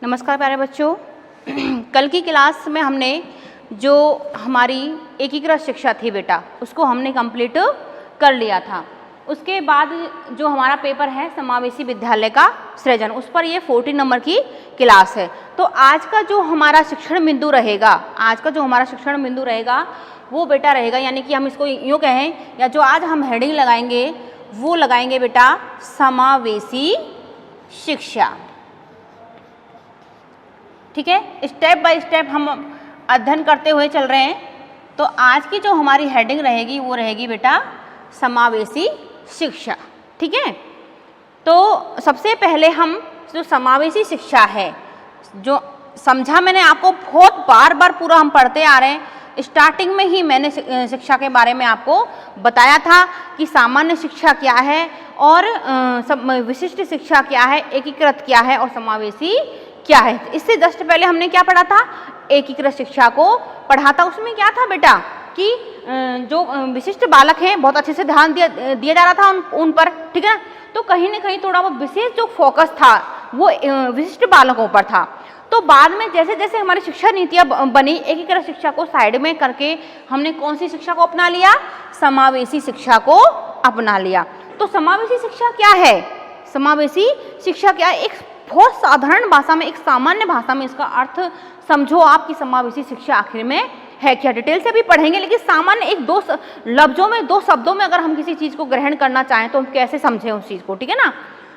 नमस्कार प्यारे बच्चों। कल की क्लास में हमने जो हमारी एकीकृत शिक्षा थी बेटा, उसको हमने कंप्लीट कर लिया था। उसके बाद जो हमारा पेपर है समावेशी विद्यालय का सृजन, उस पर ये 14 नंबर की क्लास है। तो आज का जो हमारा शिक्षण बिंदु रहेगा, वो बेटा रहेगा, यानी कि हम इसको यूँ कहें या जो आज हम हेडिंग लगाएंगे वो लगाएंगे बेटा समावेशी शिक्षा। ठीक है, स्टेप बाय स्टेप हम अध्ययन करते हुए चल रहे हैं। तो आज की जो हमारी हेडिंग रहेगी वो रहेगी बेटा समावेशी शिक्षा। ठीक है, तो सबसे पहले हम जो समावेशी शिक्षा है, जो समझा मैंने आपको बहुत बार बार पूरा हम पढ़ते आ रहे हैं। स्टार्टिंग में ही मैंने शिक्षा के बारे में आपको बताया था कि सामान्य शिक्षा क्या है और विशिष्ट शिक्षा क्या है, एकीकृत क्या है और समावेशी क्या है। इससे जस्ट पहले हमने क्या पढ़ा था, एकीकृत शिक्षा को पढ़ा था। उसमें क्या था बेटा कि जो विशिष्ट बालक हैं बहुत अच्छे से ध्यान दिया जा रहा था उन पर। ठीक है ना, तो कहीं ना कहीं थोड़ा वो विशेष जो फोकस था वो विशिष्ट बालकों पर था। तो बाद में जैसे जैसे हमारी शिक्षा नीतियाँ बनी, एकीकृत शिक्षा को साइड में करके हमने कौन सी शिक्षा को अपना लिया, समावेशी शिक्षा को अपना लिया। तो समावेशी शिक्षा क्या है, समावेशी शिक्षा क्या है, एक बहुत साधारण भाषा में, एक सामान्य भाषा में इसका अर्थ समझो आप कि समावेशी शिक्षा आखिर में है क्या। डिटेल से भी पढ़ेंगे, लेकिन सामान्य एक दो लफ्जों में, दो शब्दों में अगर हम किसी चीज को ग्रहण करना चाहें तो हम कैसे समझें उस चीज को। ठीक है ना,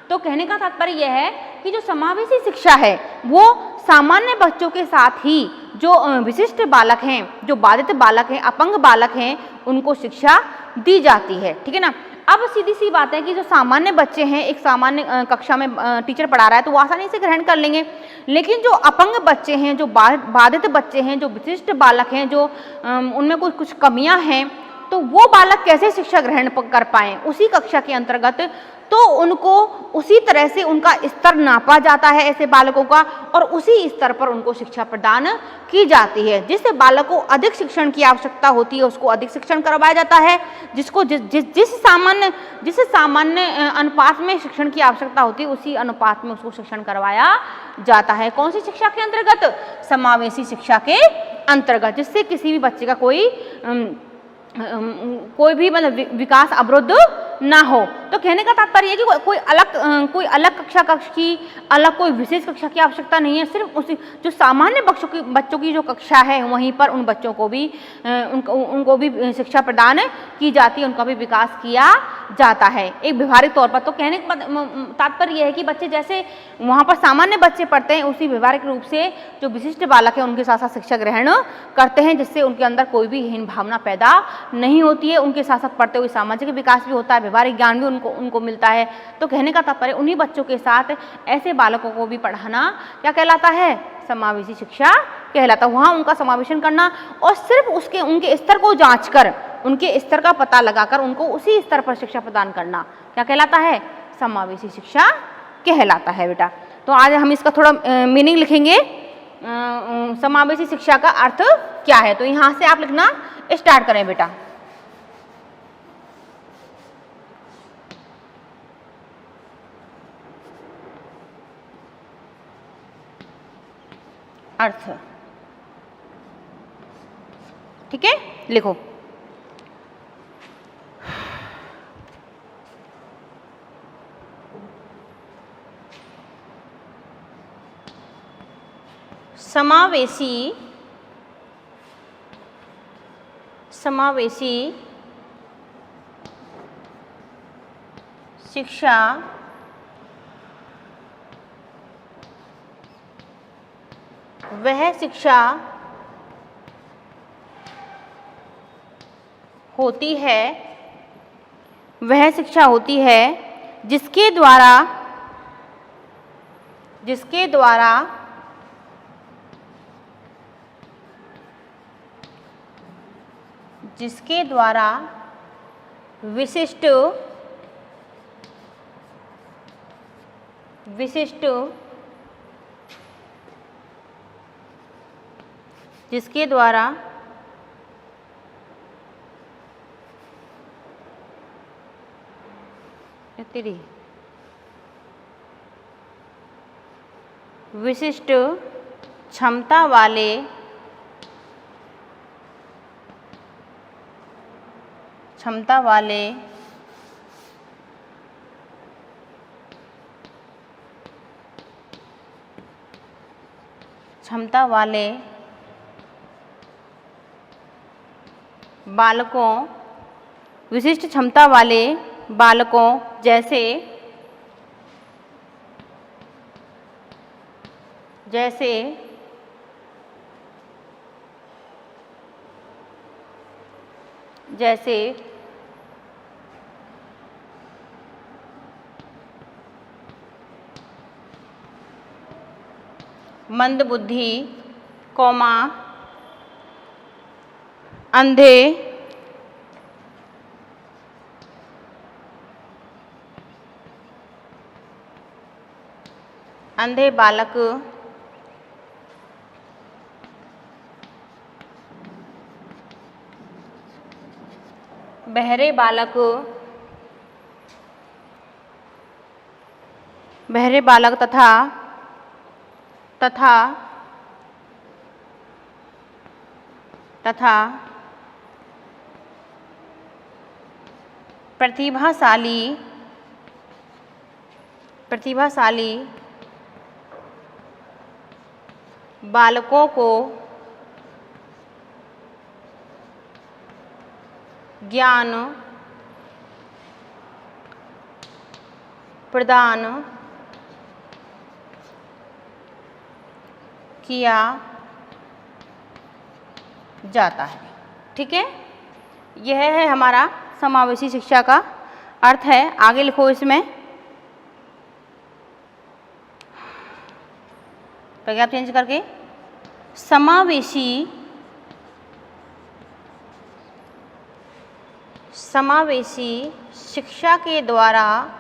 तो कहने का तात्पर्य यह है कि जो समावेशी शिक्षा है वो सामान्य बच्चों के साथ ही जो विशिष्ट बालक हैं, जो बाधित बालक हैं, अपंग बालक हैं, उनको शिक्षा दी जाती है। ठीक है ना, अब सीधी सी बात है कि जो सामान्य बच्चे हैं, एक सामान्य कक्षा में टीचर पढ़ा रहा है तो वो आसानी से ग्रहण कर लेंगे, लेकिन जो अपंग बच्चे हैं, जो बाधित बच्चे हैं, जो विशिष्ट बालक हैं, जो उनमें कुछ कमियां हैं, तो वो बालक कैसे शिक्षा ग्रहण कर पाएं उसी कक्षा के अंतर्गत। तो उनको उसी तरह से उनका स्तर नापा जाता है ऐसे बालकों का, और उसी स्तर पर उनको शिक्षा प्रदान की जाती है। जिस बालक को अधिक शिक्षण की आवश्यकता होती है उसको अधिक शिक्षण करवाया जाता है, जिसको जिस सामान्य अनुपात में शिक्षण की आवश्यकता होती है उसी अनुपात में उसको शिक्षण करवाया जाता है। कौन सी शिक्षा के अंतर्गत, समावेशी शिक्षा के अंतर्गत, जिससे किसी भी बच्चे का कोई भी मतलब विकास अवरुद्ध ना हो। तो कहने का तात्पर्य है कि कोई अलग कक्षा की अलग कोई विशेष कक्षा की आवश्यकता नहीं है। सिर्फ उसी जो सामान्य बच्चों की जो कक्षा है वहीं पर उन बच्चों को भी उनको भी शिक्षा प्रदान की जाती है, उनका भी विकास किया जाता है एक व्यवहारिक तौर पर। तो कहने का तात्पर्य यह है कि बच्चे जैसे वहाँ पर सामान्य बच्चे पढ़ते हैं उसी व्यवहारिक रूप से जो विशिष्ट बालक है उनके साथ साथ शिक्षा ग्रहण करते हैं, जिससे उनके अंदर कोई भी हीन भावना पैदा नहीं होती है। उनके साथ साथ पढ़ते हुए सामाजिक विकास भी होता है, व्यवहारिक ज्ञान भी उनको मिलता है। तो कहने का तात्पर्य उन्हीं बच्चों के साथ ऐसे बालकों को भी पढ़ाना क्या कहलाता है, समावेशी शिक्षा कहलाता है। वहाँ उनका समावेशन करना और सिर्फ उनके स्तर को जांचकर, उनके स्तर का पता लगाकर उनको उसी स्तर पर शिक्षा प्रदान करना क्या कहलाता है, समावेशी शिक्षा कहलाता है बेटा। तो आज हम इसका थोड़ा मीनिंग लिखेंगे, समावेशी शिक्षा का अर्थ क्या है। तो यहाँ से आप लिखना स्टार्ट करें बेटा। अर्थ, ठीक है, लिखो। समावेशी शिक्षा वह शिक्षा होती है जिसके द्वारा विशिष्ट जिसके द्वारा तेरी विशिष्ट क्षमता वाले बालकों, विशिष्ट क्षमता वाले बालकों जैसे मंदबुद्धि, अंधे बालक, बहरे बालक तथा प्रतिभाशाली बालकों को ज्ञान प्रदान किया जाता है। ठीक है, यह है हमारा समावेशी शिक्षा का अर्थ है। आगे लिखो इसमें पैराग्राफ चेंज करके, समावेशी शिक्षा के द्वारा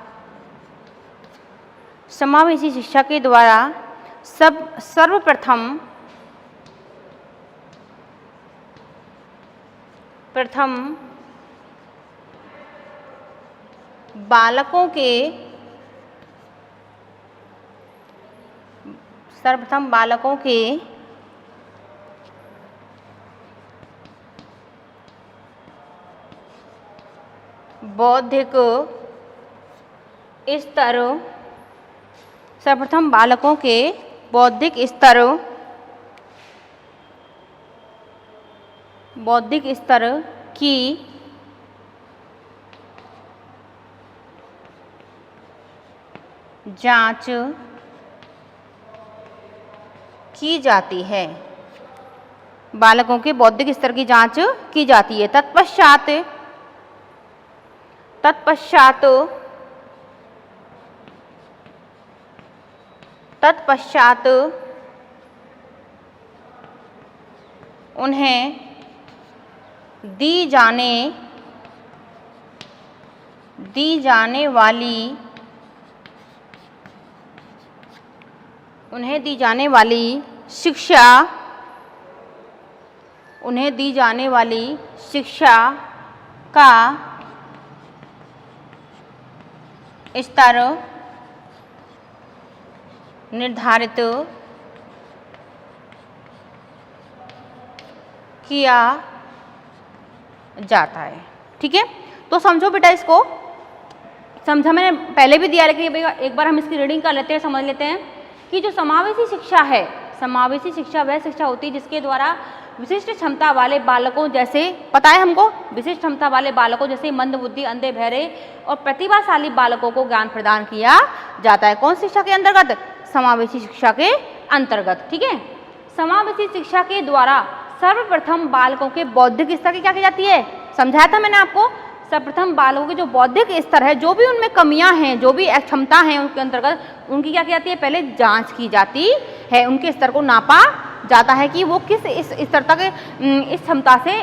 सर्वप्रथम बालकों के बौद्धिक स्तर की जांच की जाती है। बालकों के बौद्धिक स्तर की जांच की जाती है। तत्पश्चात उन्हें दी जाने वाली शिक्षा का स्तर निर्धारित किया जाता है। ठीक है, तो समझो बेटा, इसको समझा मैंने पहले भी दिया, लेकिन एक बार हम इसकी रीडिंग कर लेते हैं, समझ लेते हैं कि जो समावेशी शिक्षा है, समावेशी शिक्षा वह शिक्षा होती है जिसके द्वारा विशिष्ट क्षमता वाले बालकों जैसे, पता है हमको, विशिष्ट क्षमता वाले बालकों जैसे मंदबुद्धि, अंधे, बहरे और प्रतिभाशाली बालकों को ज्ञान प्रदान किया जाता है। कौन शिक्षा के अंतर्गत? समावेशी शिक्षा के अंतर्गत। ठीक है, समावेशी शिक्षा के द्वारा सर्वप्रथम बालकों के बौद्धिक स्तर की क्या की जाती है? समझाया था मैंने आपको। सर्वप्रथम बालकों के जो बौद्धिक स्तर है, जो भी उनमें कमियां हैं, जो भी क्षमता हैं उनके अंतर्गत, उनकी क्या की जाती है? पहले जांच की जाती है, उनके स्तर को नापा जाता है कि वो किस इस स्तर तक, इस क्षमता से,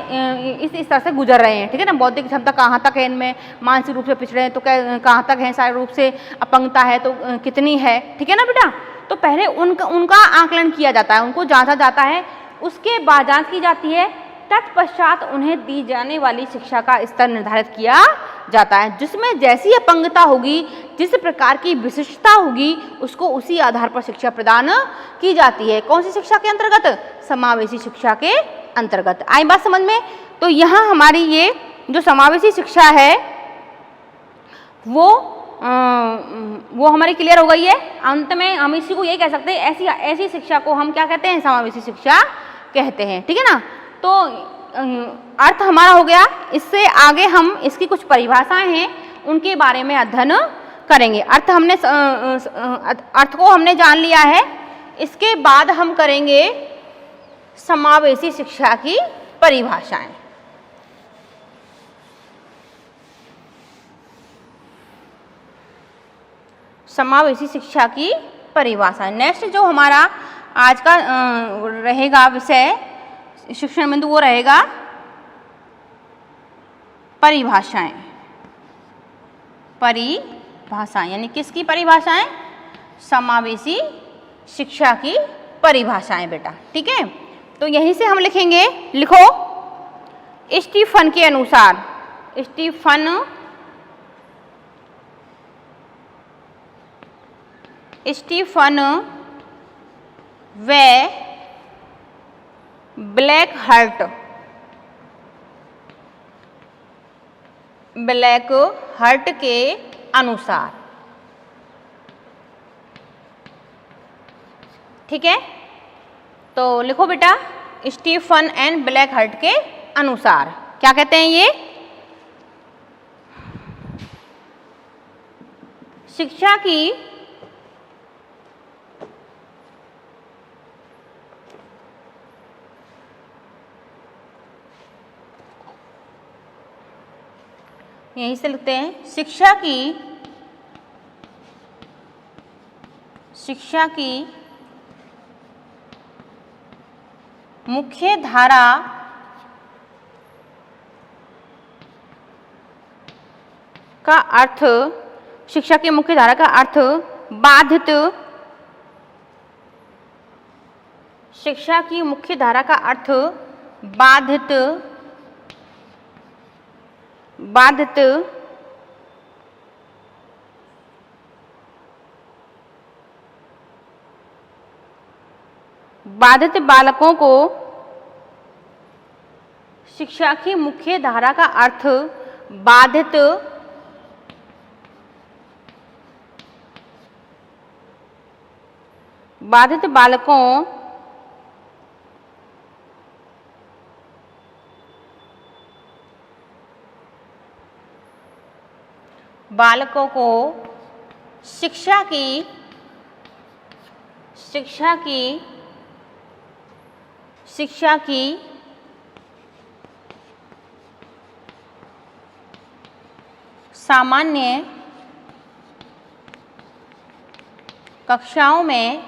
इस स्तर से गुजर रहे हैं। ठीक है ना, बौद्धिक क्षमता कहाँ तक है इनमें, मानसिक रूप से पिछड़े हैं तो कहाँ तक है, शारीरिक रूप से अपंगता है तो कितनी है। ठीक है ना बेटा, तो पहले उनका आकलन किया जाता है, उनको जांचा जाता है, उसके बाद जांच की जाती है, तत्पश्चात उन्हें दी जाने वाली शिक्षा का स्तर निर्धारित किया जाता है, जिसमें जैसी अपंगता होगी, जिस प्रकार की विशिष्टता होगी उसको उसी आधार पर शिक्षा प्रदान की जाती है। कौन सी शिक्षा के अंतर्गत? समावेशी शिक्षा के अंतर्गत। आई बात समझ में? तो यहाँ हमारी ये जो समावेशी शिक्षा है वो हमारी क्लियर हो गई है। अंत में हम इसी को ये कह सकते हैं, ऐसी शिक्षा को हम क्या कहते हैं? समावेशी शिक्षा कहते हैं। ठीक है ना? तो अर्थ हमारा हो गया। इससे आगे हम इसकी कुछ परिभाषाएं हैं उनके बारे में अध्ययन करेंगे। अर्थ को हमने जान लिया है। इसके बाद हम करेंगे समावेशी शिक्षा की परिभाषाएं। समावेशी शिक्षा की परिभाषा। नेक्स्ट जो हमारा आज का रहेगा विषय शिक्षण बिंदु वो रहेगा परिभाषाएं। परिभाषाएं यानी किसकी परिभाषाएं? समावेशी शिक्षा की परिभाषाएं बेटा। ठीक है, तो यहीं से हम लिखेंगे। लिखो, स्टीफन के अनुसार, स्टीफन व ब्लैकहार्ट के अनुसार। ठीक है, तो लिखो बेटा, स्टीफन एंड ब्लैकहार्ट के अनुसार क्या कहते हैं ये? शिक्षा की यहीं से लिखते हैं, शिक्षा की मुख्य धारा का अर्थ, शिक्षा की मुख्य धारा का अर्थ बाधित, शिक्षा की मुख्य धारा का अर्थ बाधित बालकों को, शिक्षा की मुख्य धारा का अर्थ बाधित बालकों को शिक्षा की सामान्य कक्षाओं में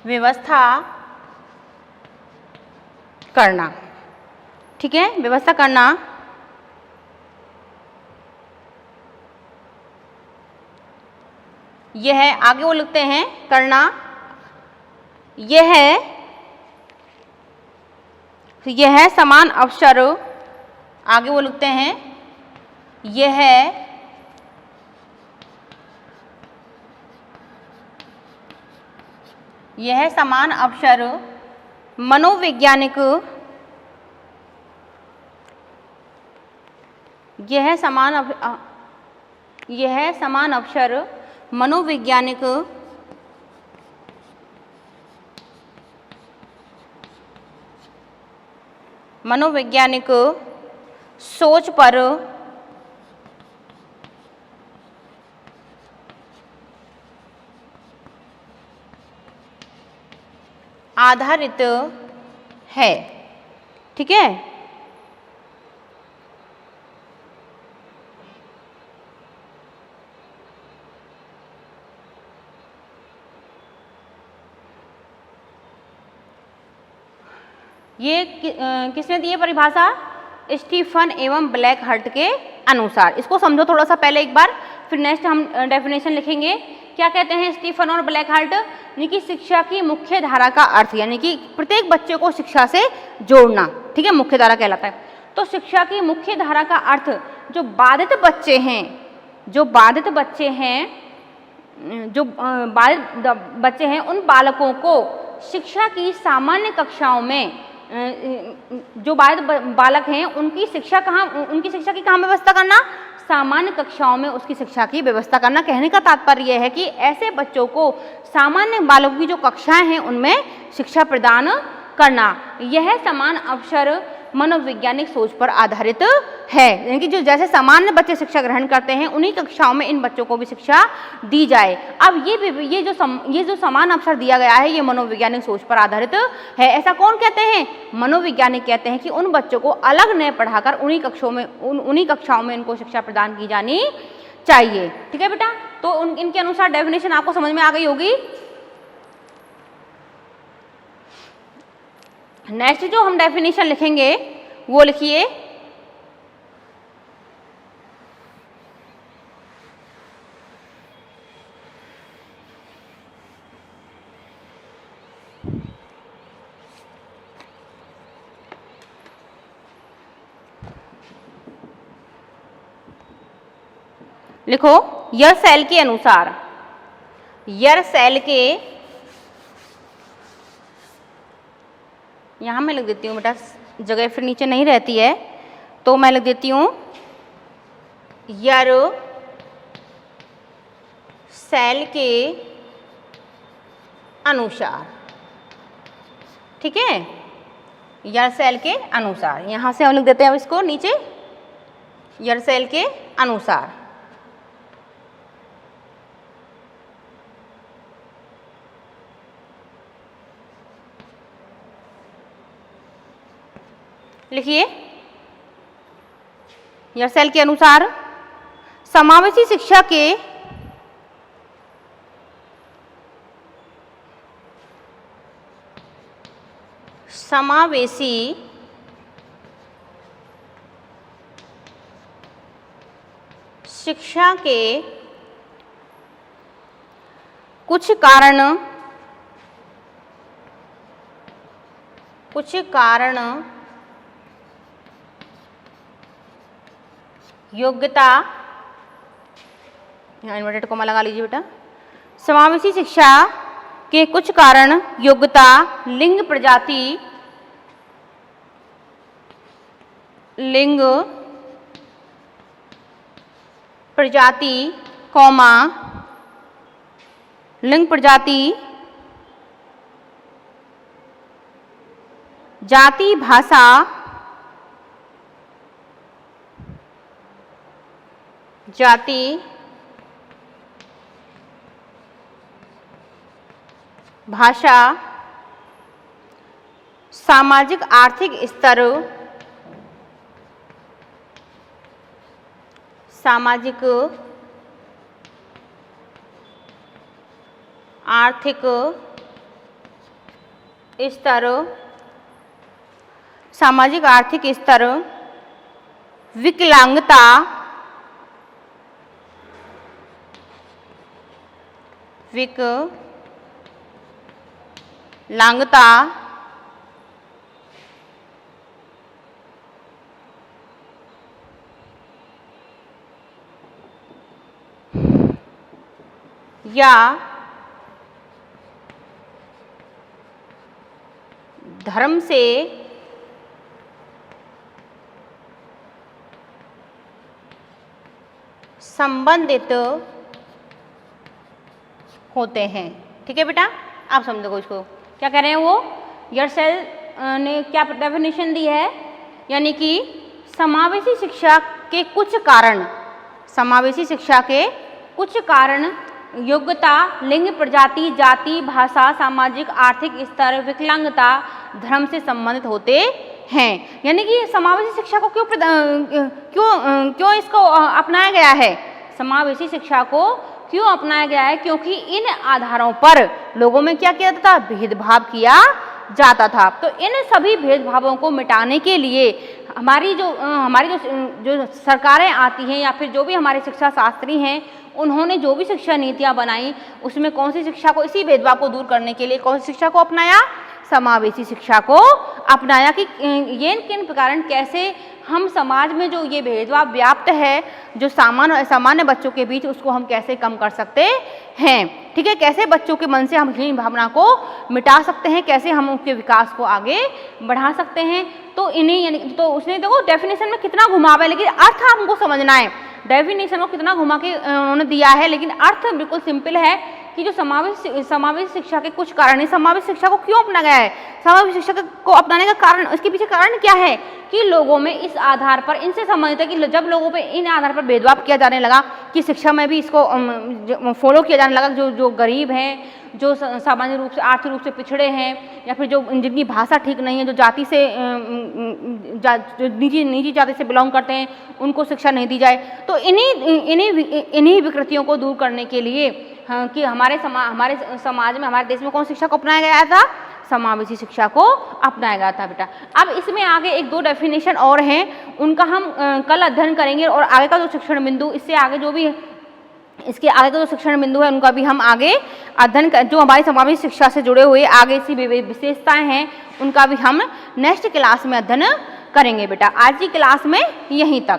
व्यवस्था करना। ठीक है, व्यवस्था करना। यह आगे वो लिखते हैं करना, यह समान अवसर, आगे वो लिखते हैं यह समान अवसर मनोवैज्ञानिक, यह समान अवसर मनोवैज्ञानिक सोच पर आधारित है। ठीक है, ये किसने दी है परिभाषा? स्टीफन एवं ब्लैकहार्ट के अनुसार। इसको समझो थोड़ा सा पहले एक बार, फिर नेक्स्ट हम डेफिनेशन लिखेंगे। क्या कहते हैं स्टीफन और ब्लैकहार्ट? यानी कि शिक्षा की मुख्य धारा का अर्थ, यानी कि प्रत्येक बच्चे को शिक्षा से जोड़ना। ठीक है, मुख्य धारा कहलाता है। तो शिक्षा की मुख्य धारा का अर्थ जो बाधित बच्चे हैं, जो बाधित बच्चे हैं उन बालकों को शिक्षा की सामान्य कक्षाओं में, जो बालक हैं उनकी शिक्षा की कहाँ व्यवस्था करना, सामान्य कक्षाओं में उसकी शिक्षा की व्यवस्था करना। कहने का तात्पर्य यह है कि ऐसे बच्चों को सामान्य बालकों की जो कक्षाएं हैं उनमें शिक्षा प्रदान करना। यह समान अवसर मनोवैज्ञानिक सोच पर आधारित है, यानी कि जो जैसे सामान्य बच्चे शिक्षा ग्रहण करते हैं उन्हीं कक्षाओं में इन बच्चों को भी शिक्षा दी जाए। अब ये जो समान अवसर दिया गया है ये मनोवैज्ञानिक सोच पर आधारित है। ऐसा कौन कहते हैं? मनोवैज्ञानिक कहते हैं कि उन बच्चों को अलग न पढ़ाकर उन्हीं कक्षाओं में इनको शिक्षा प्रदान की जानी चाहिए। ठीक है बेटा, तो इनके अनुसार डेफिनेशन आपको समझ में आ गई होगी। नेक्स्ट जो हम डेफिनेशन लिखेंगे वो लिखिए, लिखो यरसेल के अनुसार, यरसेल के, यहाँ मैं लिख देती हूँ बेटा, जगह फिर नीचे नहीं रहती है तो मैं लिख देती हूँ यरसेल के अनुसार। ठीक है, यरसेल के अनुसार, यहाँ से हम लिख देते हैं अब इसको नीचे, यरसेल के अनुसार। लिखिए, यरसेल के अनुसार समावेशी शिक्षा के कुछ कारण योग्यता, यहाँ इन्वर्टेड कोमा लगा लीजिए बेटा, समावेशी शिक्षा के कुछ कारण योग्यता, लिंग प्रजाति कौमा लिंग प्रजाति, जाति भाषा, सामाजिक आर्थिक स्तर, सामाजिक आर्थिक स्तर, विकलांगता, या धर्म से संबंधित होते हैं। ठीक है बेटा, आप समझो इसको क्या कह रहे हैं। वो यरसेल ने क्या डेफिनेशन दी है, यानी कि समावेशी शिक्षा के कुछ कारण योग्यता, लिंग प्रजाति, जाति भाषा, सामाजिक आर्थिक स्तर, विकलांगता, धर्म से संबंधित होते हैं। यानी कि समावेशी शिक्षा को क्यों इसको अपनाया गया है, समावेशी शिक्षा को क्यों अपनाया गया है, क्योंकि इन आधारों पर लोगों में क्या किया जाता था, भेदभाव किया जाता था। तो इन सभी भेदभावों को मिटाने के लिए हमारी जो सरकारें आती हैं या फिर जो भी हमारे शिक्षा शास्त्री हैं, उन्होंने जो भी शिक्षा नीतियां बनाई उसमें कौन सी शिक्षा को, इसी भेदभाव को दूर करने के लिए कौन सी शिक्षा को अपनाया, समावेशी शिक्षा को अपनाया कि ये किन प्रकार कैसे हम समाज में जो ये भेदभाव व्याप्त है जो सामान्य बच्चों के बीच, उसको हम कैसे कम कर सकते हैं, ठीक है। कैसे बच्चों के मन से हम हीन भावना को मिटा सकते हैं, कैसे हम उनके विकास को आगे बढ़ा सकते हैं। तो इन्हीं यानी तो उसने देखो डेफिनेशन में कितना घुमावा है, लेकिन अर्थ हमको समझना है। डेफिनेशन को कितना घुमा के उन्होंने दिया है, लेकिन अर्थ बिल्कुल सिंपल है कि जो समावेश शिक्षा के कुछ कारण है। समावेश शिक्षा को क्यों अपनाया गया है, समावेश शिक्षा को अपनाने का कारण, इसके पीछे कारण क्या है कि लोगों में इस आधार पर, इनसे संबंधित है कि जब लोगों पे इन आधार पर भेदभाव किया जाने लगा कि शिक्षा में भी इसको फॉलो किया जाने लगा, जो गरीब हैं, जो सामान्य रूप से आर्थिक रूप से पिछड़े हैं, या फिर जो जिनकी भाषा ठीक नहीं है, जो जाति से निजी जाति से बिलोंग करते हैं, उनको शिक्षा नहीं दी जाए। तो इन्हीं विकृतियों को दूर करने के लिए हाँ, कि हमारे समाज में, हमारे देश में कौन शिक्षा को अपनाया गया था, समावेशी शिक्षा को अपनाया गया था बेटा। अब इसमें आगे एक दो डेफिनेशन और हैं, उनका हम कल अध्ययन करेंगे, और आगे का जो शिक्षण बिंदु, इससे आगे जो भी इसके आगे का जो शिक्षण बिंदु है उनका भी हम आगे अध्ययन जो हमारी समावेशी शिक्षा से जुड़े हुए आगे इसी विशेषताएं हैं, उनका भी हम नेक्स्ट क्लास में अध्ययन करेंगे बेटा। आज की क्लास में यहीं तक।